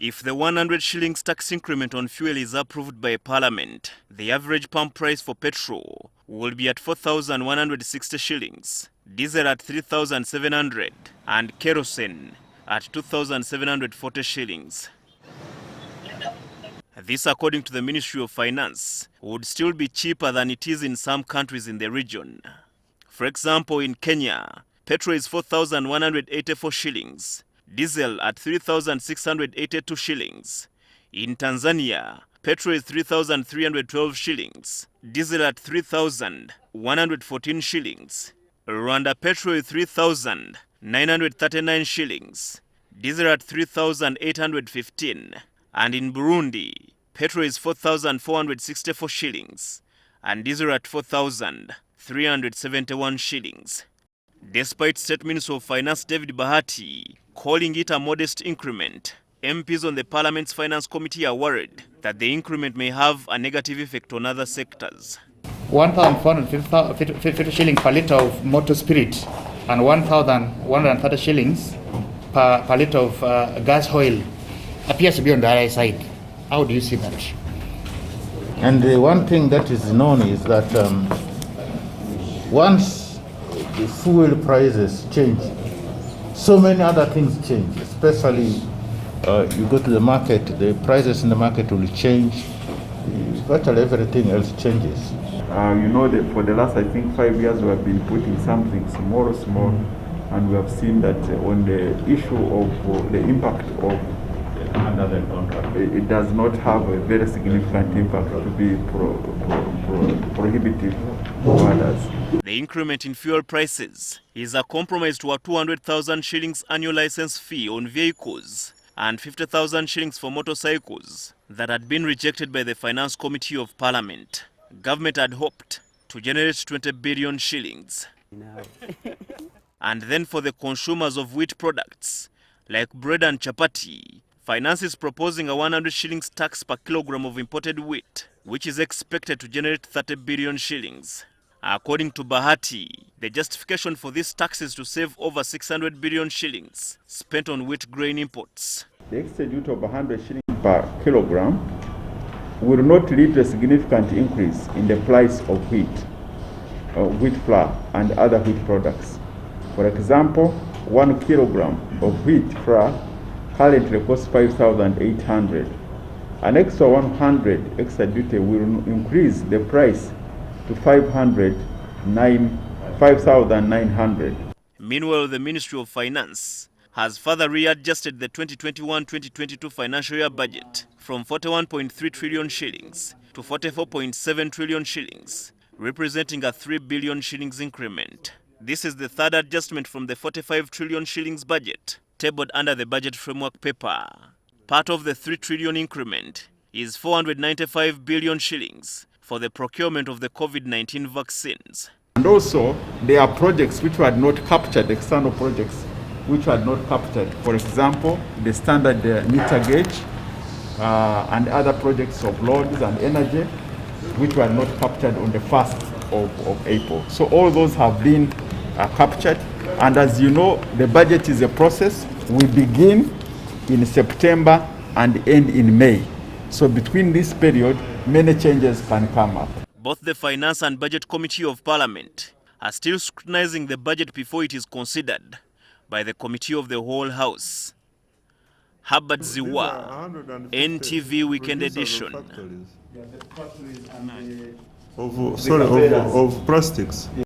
If the 100 shillings tax increment on fuel is approved by Parliament, the average pump price for petrol will be at 4,160 shillings, diesel at 3,700 and kerosene at 2,740 shillings. This, according to the Ministry of Finance, would still be cheaper than it is in some countries in the region. For example, in Kenya, petrol is 4,184 shillings, diesel at 3,682 shillings. In Tanzania, petrol is 3,312 shillings, diesel at 3,114 shillings. Rwanda petrol is 3,939 shillings, diesel at 3,815. And in Burundi, petrol is 4,464 shillings, and diesel at 4,371 shillings. Despite State Minister of Finance David Bahati calling it a modest increment, MPs on the Parliament's Finance Committee are worried that the increment may have a negative effect on other sectors. 1,450 shillings per litre of motor spirit and 1,130 shillings per litre of gas oil appears to be on the high side. How do you see that? And the one thing that is known is that once the fuel prices change, so many other things change, especially you go to the market, the prices in the market will change, virtually everything else changes. You know that for the last, I think, 5 years we have been putting something small, and we have seen that on the issue of the impact of under the contract, it does not have a very significant impact to be prohibitive for others. The increment in fuel prices is a compromise to a 200,000 shillings annual license fee on vehicles and 50,000 shillings for motorcycles that had been rejected by the Finance Committee of Parliament. Government had hoped to generate 20 billion shillings. And then for the consumers of wheat products like bread and chapati, Finance is proposing a 100 shillings tax per kilogram of imported wheat, which is expected to generate 30 billion shillings. According to Bahati, the justification for this tax is to save over 600 billion shillings spent on wheat grain imports. The extra duty of 100 shillings per kilogram will not lead to a significant increase in the price of wheat flour and other wheat products. For example, 1 kilogram of wheat flour currently costs 5,800. An extra 100 extra duty will increase the price to 5,900. Meanwhile, the Ministry of Finance has further readjusted the 2021-2022 financial year budget from 41.3 trillion shillings to 44.7 trillion shillings, representing a 3 billion shillings increment. This is the third adjustment from the 45 trillion shillings budget tabled under the budget framework paper. Part of the 3 trillion increment is 495 billion shillings for the procurement of the COVID-19 vaccines. And also, there are projects which were not captured, external projects which were not captured. For example, the standard meter gauge and other projects of roads and energy which were not captured on the 1st of April. So all those have been captured. And as you know, the budget is a process. We begin in September and end in May. So between this period, many changes can come up. Both the Finance and Budget Committee of Parliament are still scrutinizing the budget before it is considered by the Committee of the Whole House. Herbert Ziwa, NTV Weekend Edition. Of plastics.